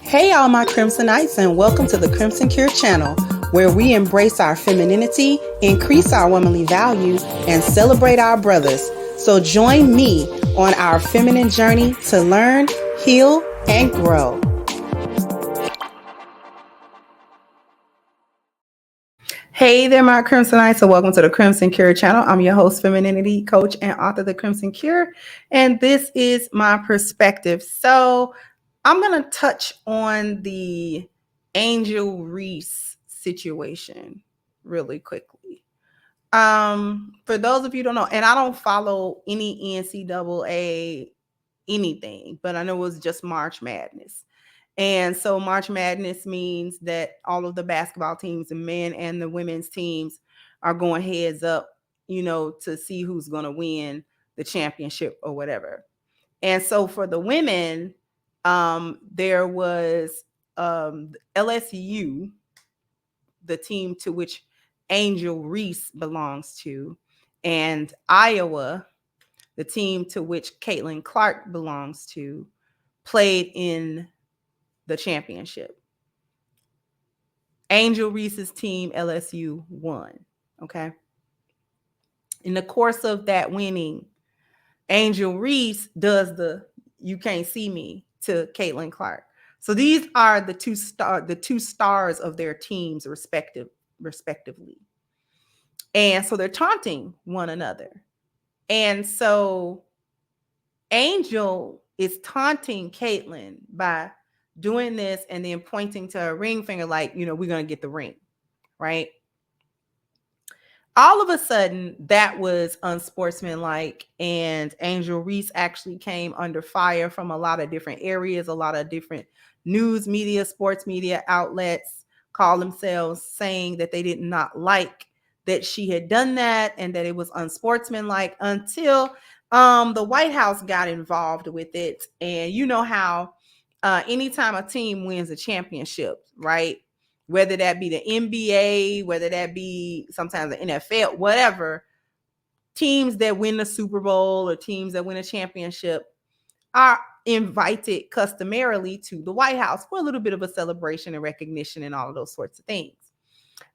Hey, all my Crimsonites, and welcome to the Crimson Cure channel, where we embrace our femininity, increase our womanly values, and celebrate our brothers. So join me on our feminine journey to learn, heal, and grow. Hey there, my Crimsonites, and welcome to the Crimson Cure channel. I'm your host, femininity coach, and author of the Crimson Cure, and this is my perspective. So I'm going to touch on the Angel Reese situation really quickly. For those of you who don't know, and I don't follow any NCAA anything, but I know it was just March Madness. And so March Madness means that all of the basketball teams, the men and the women's teams, are going heads up, to see who's going to win the championship or whatever. And so for the women, there was LSU, the team to which Angel Reese belongs to, and Iowa, the team to which Caitlin Clark belongs to, played in the championship. Angel Reese's team, LSU, won. Okay. In the course of that winning, Angel Reese does the "you can't see me" to Caitlin Clark. So these are the two stars of their teams respectively. And so they're taunting one another. And so Angel is taunting Caitlin by doing this and then pointing to her ring finger like, we're going to get the ring, right? All of a sudden, that was unsportsmanlike, and Angel Reese actually came under fire from a lot of different areas. A lot of different news media, sports media outlets called themselves saying that they did not like that she had done that and that it was unsportsmanlike until the White House got involved with it. And you know how anytime a team wins a championship, right? Whether that be the NBA, whether that be sometimes the NFL, whatever, teams that win the Super Bowl or teams that win a championship are invited customarily to the White House for a little bit of a celebration and recognition and all of those sorts of things.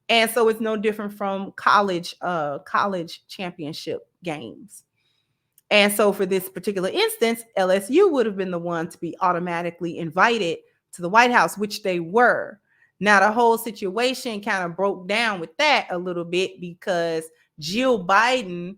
And so it's no different from college championship games. And so for this particular instance, LSU would have been the one to be automatically invited to the White House, which they were. Now, the whole situation kind of broke down with that a little bit because Jill Biden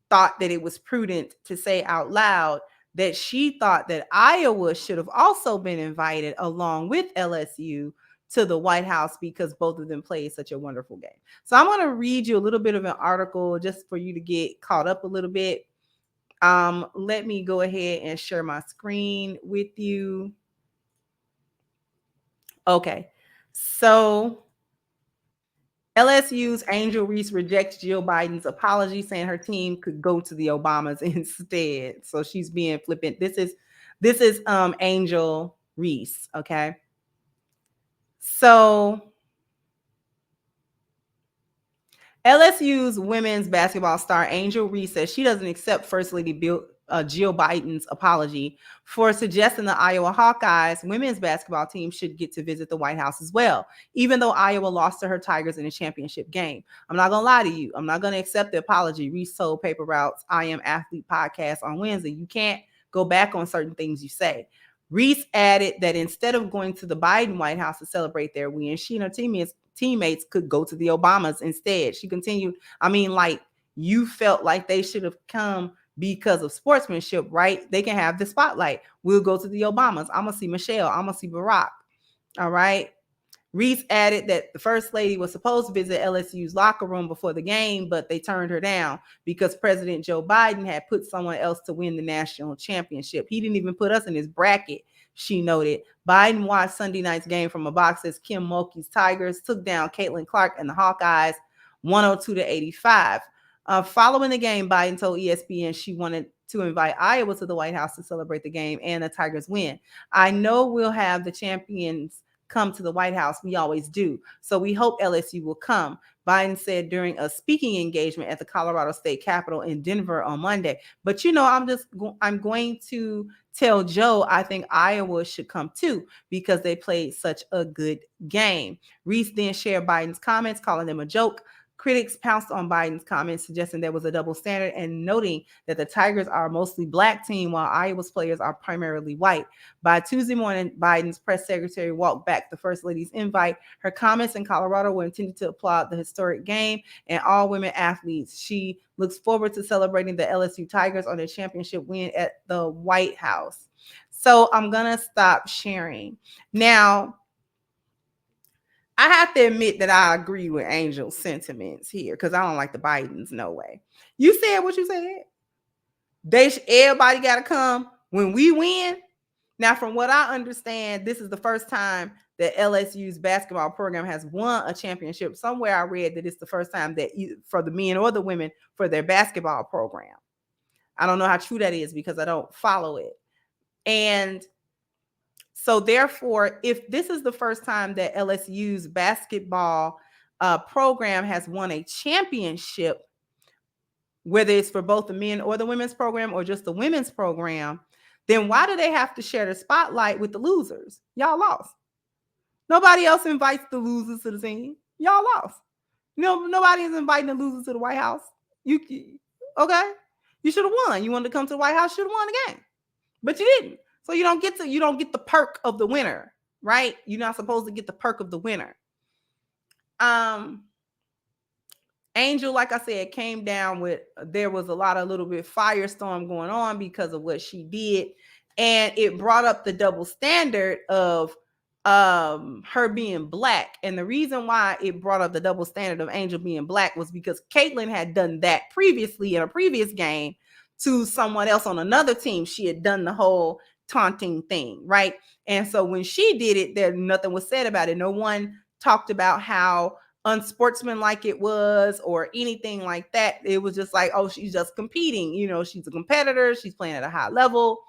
thought that it was prudent to say out loud that she thought that Iowa should have also been invited along with LSU to the White House because both of them played such a wonderful game. So I'm going to read you a little bit of an article just for you to get caught up a little bit. Let me go ahead and share my screen with you. Okay. So LSU's Angel Reese rejects Jill Biden's apology, saying her team could go to the Obamas instead. So she's being flippant. This is Angel Reese. Okay. So LSU's women's basketball star Angel Reese says she doesn't accept First Lady Jill Biden's apology for suggesting the Iowa Hawkeyes women's basketball team should get to visit the White House as well, even though Iowa lost to her Tigers in a championship game. I'm not going to lie to you. I'm not going to accept the apology. Reese told Paper Routes I Am Athlete podcast on Wednesday. You can't go back on certain things you say. Reese added that instead of going to the Biden White House to celebrate their win, she and her teammates could go to the Obamas instead. She continued, you felt like they should have come because of sportsmanship, right? They can have the spotlight. We'll go to the Obamas. I'm going to see Michelle. I'm going to see Barack. All right. Reese added that the First Lady was supposed to visit LSU's locker room before the game, but they turned her down because President Joe Biden had put someone else to win the national championship. He didn't even put us in his bracket, she noted. Biden watched Sunday night's game from a box as Kim Mulkey's Tigers took down Caitlin Clark and the Hawkeyes 102-85. Following the game, Biden told ESPN she wanted to invite Iowa to the White House to celebrate the game and the Tigers win. I know we'll have the champions come to the White House. We always do. So we hope LSU will come. Biden said during a speaking engagement at the Colorado State Capitol in Denver on Monday. But I'm going to tell Joe I think Iowa should come too because they played such a good game. Reese then shared Biden's comments, calling them a joke. Critics pounced on Biden's comments, suggesting there was a double standard and noting that the Tigers are a mostly black team while Iowa's players are primarily white. By Tuesday morning, Biden's press secretary walked back the First Lady's invite. Her comments in Colorado were intended to applaud the historic game and all women athletes. She looks forward to celebrating the LSU Tigers on their championship win at the White House. So I'm going to stop sharing. Now, I have to admit that I agree with Angel's sentiments here because I don't like the Bidens, no way. You said what you said. Everybody got to come when we win. Now, from what I understand, this is the first time that LSU's basketball program has won a championship. Somewhere I read that it's the first time that for the men or the women for their basketball program. I don't know how true that is because I don't follow it. And so therefore, if this is the first time that LSU's basketball program has won a championship, whether it's for both the men or the women's program or just the women's program, then why do they have to share the spotlight with the losers? Y'all lost. Nobody else invites the losers to the team. Y'all lost. Nobody is inviting the losers to the White House. Okay? You should have won. You wanted to come to the White House, should have won the game. But you didn't. So you don't get the perk of the winner, right? You're not supposed to get the perk of the winner. Angel, like I said, came down with, there was a lot of little bit firestorm going on because of what she did. And it brought up the double standard of her being black. And the reason why it brought up the double standard of Angel being black was because Caitlyn had done that previously in a previous game to someone else on another team. She had done the whole taunting thing, right? And so when she did it, there nothing was said about it. No one talked about how unsportsmanlike it was or anything like that. It was just like, oh, she's just competing. She's a competitor. She's playing at a high level.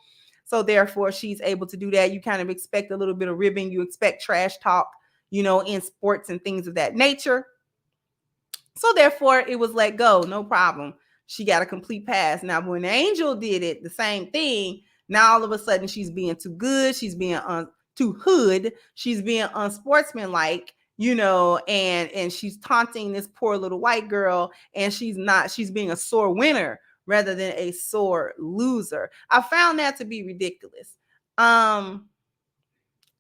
So therefore, she's able to do that. You kind of expect a little bit of ribbing. You expect trash talk, in sports and things of that nature. So therefore, it was let go. No problem. She got a complete pass. Now, when Angel did it, the same thing. Now, all of a sudden, she's being too good. She's being too hood. She's being unsportsmanlike, and she's taunting this poor little white girl. And she's being a sore winner rather than a sore loser. I found that to be ridiculous. I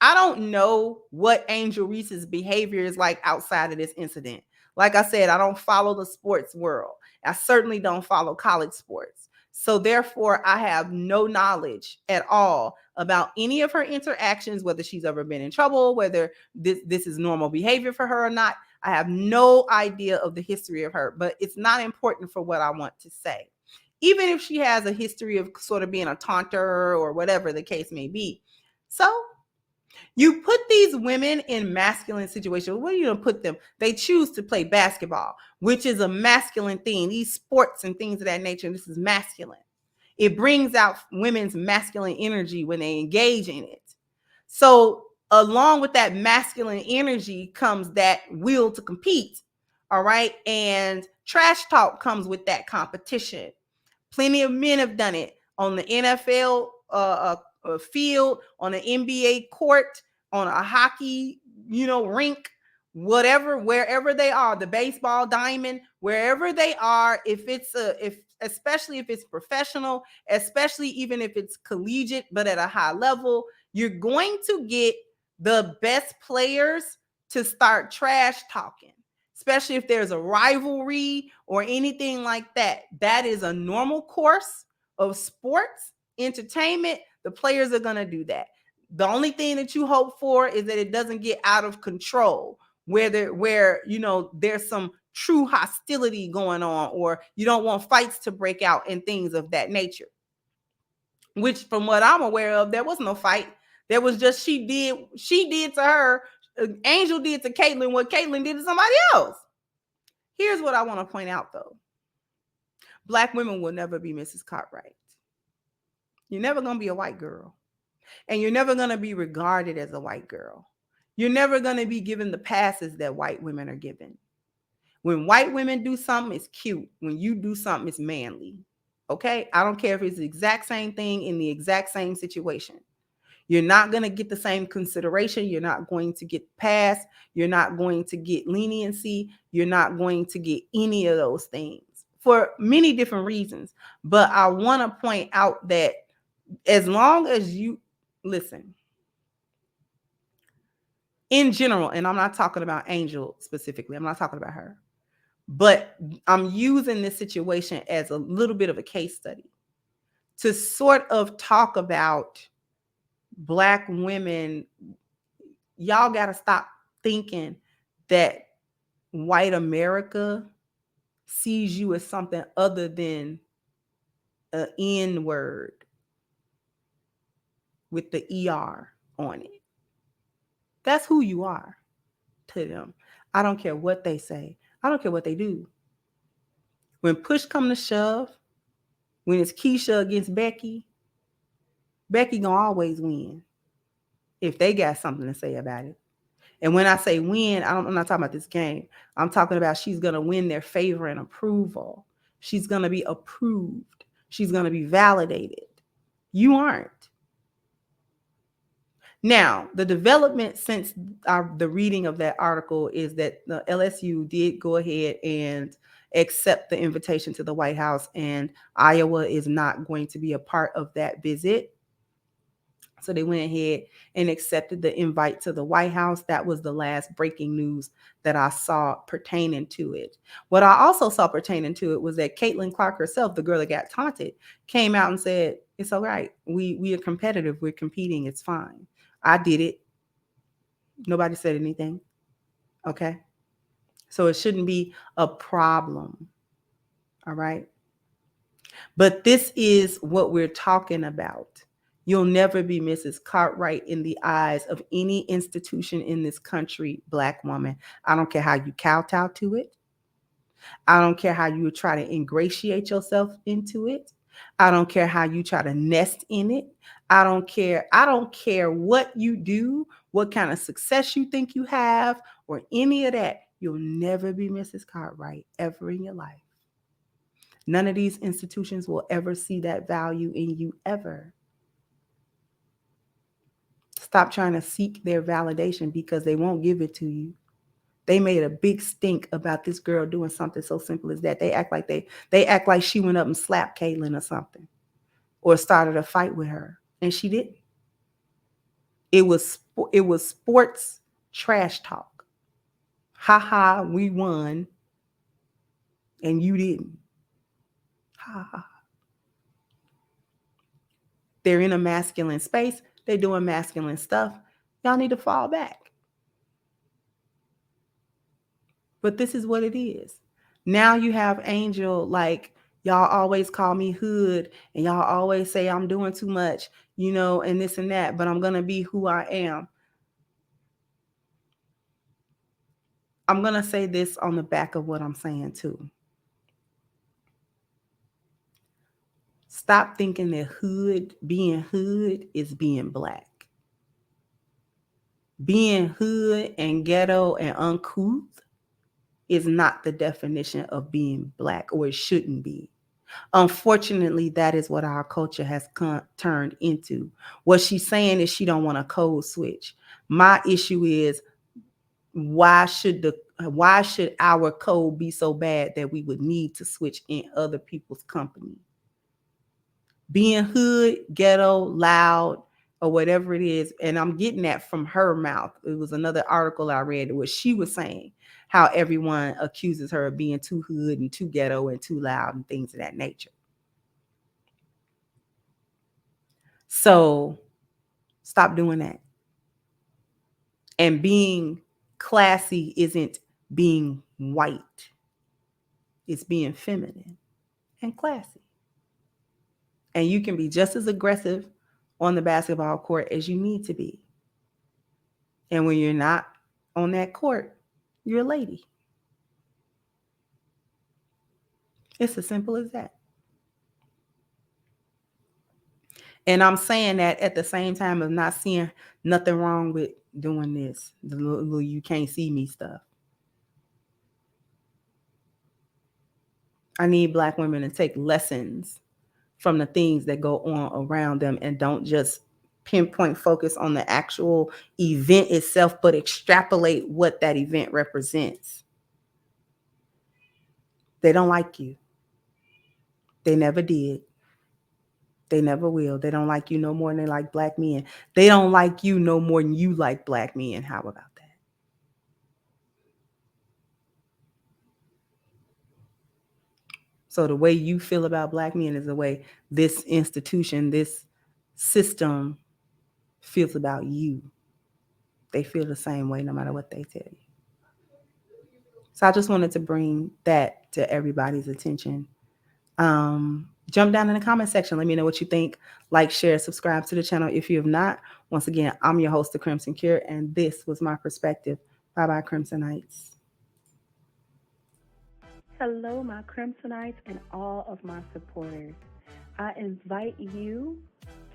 don't know what Angel Reese's behavior is like outside of this incident. Like I said, I don't follow the sports world. I certainly don't follow college sports. So therefore, I have no knowledge at all about any of her interactions, whether she's ever been in trouble, whether this is normal behavior for her or not. I have no idea of the history of her, but it's not important for what I want to say. Even if she has a history of sort of being a taunter or whatever the case may be. So you put these women in masculine situations. Where are you going to put them? They choose to play basketball, which is a masculine thing. These sports and things of that nature, this is masculine. It brings out women's masculine energy when they engage in it. So along with that masculine energy comes that will to compete. All right. And trash talk comes with that competition. Plenty of men have done it on the NFL field, on an NBA court, on a hockey, rink, whatever, wherever they are, the baseball diamond, wherever they are, especially if it's professional, especially even if it's collegiate, but at a high level, you're going to get the best players to start trash talking. Especially if there's a rivalry or anything like that. That is a normal course of sports, entertainment. The players are going to do that. The only thing that you hope for is that it doesn't get out of control, where there's some true hostility going on, or you don't want fights to break out and things of that nature. Which, from what I'm aware of, there was no fight. There was just she did to her. Angel did to Caitlyn what Caitlyn did to somebody else. Here's what I want to point out, though. Black women will never be Mrs. Cartwright. You're never going to be a white girl. And you're never going to be regarded as a white girl. You're never going to be given the passes that white women are given. When white women do something, it's cute. When you do something, it's manly. Okay? I don't care if it's the exact same thing in the exact same situation. You're not going to get the same consideration. You're not going to get passed. You're not going to get leniency. You're not going to get any of those things for many different reasons. But I want to point out that as long as you listen, in general, and I'm not talking about Angel specifically, I'm not talking about her, but I'm using this situation as a little bit of a case study to sort of talk about Black women. Y'all got to stop thinking that white America sees you as something other than an N word with the ER on it. That's who you are to them. I don't care what they say. I don't care what they do. When push come to shove, when it's Keisha against Becky, Becky gonna always win if they got something to say about it. And when I say win, I'm not talking about this game. I'm talking about she's going to win their favor and approval. She's going to be approved. She's going to be validated. You aren't. Now, the development since the reading of that article is that the LSU did go ahead and accept the invitation to the White House, and Iowa is not going to be a part of that visit. So they went ahead and accepted the invite to the White House. That was the last breaking news that I saw pertaining to it. What I also saw pertaining to it was that Caitlin Clark herself, the girl that got taunted, came out and said, it's all right. We are competitive. We're competing. It's fine. I did it. Nobody said anything. Okay. So it shouldn't be a problem. All right. But this is what we're talking about. You'll never be Mrs. Cartwright in the eyes of any institution in this country, Black woman. I don't care how you kowtow to it. I don't care how you try to ingratiate yourself into it. I don't care how you try to nest in it. I don't care. I don't care what you do, what kind of success you think you have, or any of that. You'll never be Mrs. Cartwright ever in your life. None of these institutions will ever see that value in you ever. Stop trying to seek their validation because they won't give it to you. They made a big stink about this girl doing something so simple as that. They act like she went up and slapped Caitlin or something, or started a fight with her, and she didn't. It was sports trash talk. Ha ha, we won, and you didn't. Ha ha. They're in a masculine space. They're doing masculine stuff. Y'all need to fall back. But this is what it is. Now you have Angel, like, y'all always call me hood and y'all always say I'm doing too much, and this and that, but I'm going to be who I am. I'm going to say this on the back of what I'm saying too. Stop thinking that being hood is being Black. Being hood and ghetto and uncouth is not the definition of being Black, or it shouldn't be. Unfortunately, that is what our culture has turned into. What she's saying is she don't want a code switch. My issue is, why should our code be so bad that we would need to switch in other people's company? Being hood, ghetto, loud, or whatever it is, and I'm getting that from her mouth. It was another article I read where she was saying how everyone accuses her of being too hood and too ghetto and too loud and things of that nature. So stop doing that. And being classy isn't being white. It's being feminine and classy. And you can be just as aggressive on the basketball court as you need to be. And when you're not on that court, you're a lady. It's as simple as that. And I'm saying that at the same time of not seeing nothing wrong with doing this, the little you can't see me stuff. I need Black women to take lessons from the things that go on around them and don't just pinpoint focus on the actual event itself, but extrapolate what that event represents. They don't like you. They never did. They never will. They don't like you no more than they like Black men. They don't like you no more than you like Black men. How about that? So the way you feel about Black men is the way this institution, this system feels about you. They feel the same way no matter what they tell you. So I just wanted to bring that to everybody's attention. Jump down in the comment section. Let me know what you think. Like, share, subscribe to the channel if you have not. Once again, I'm your host, The Crimson Cure, and this was my perspective. Bye-bye, Crimsonites. Hello, my Crimsonites and all of my supporters. I invite you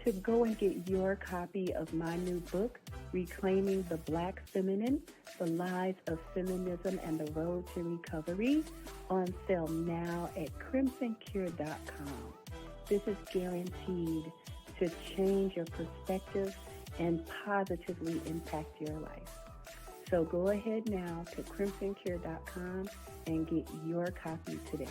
to go and get your copy of my new book, Reclaiming the Black Feminine, The Lies of Feminism and the Road to Recovery, on sale now at crimsoncure.com. This is guaranteed to change your perspective and positively impact your life. So go ahead now to crimsoncure.com and get your copy today.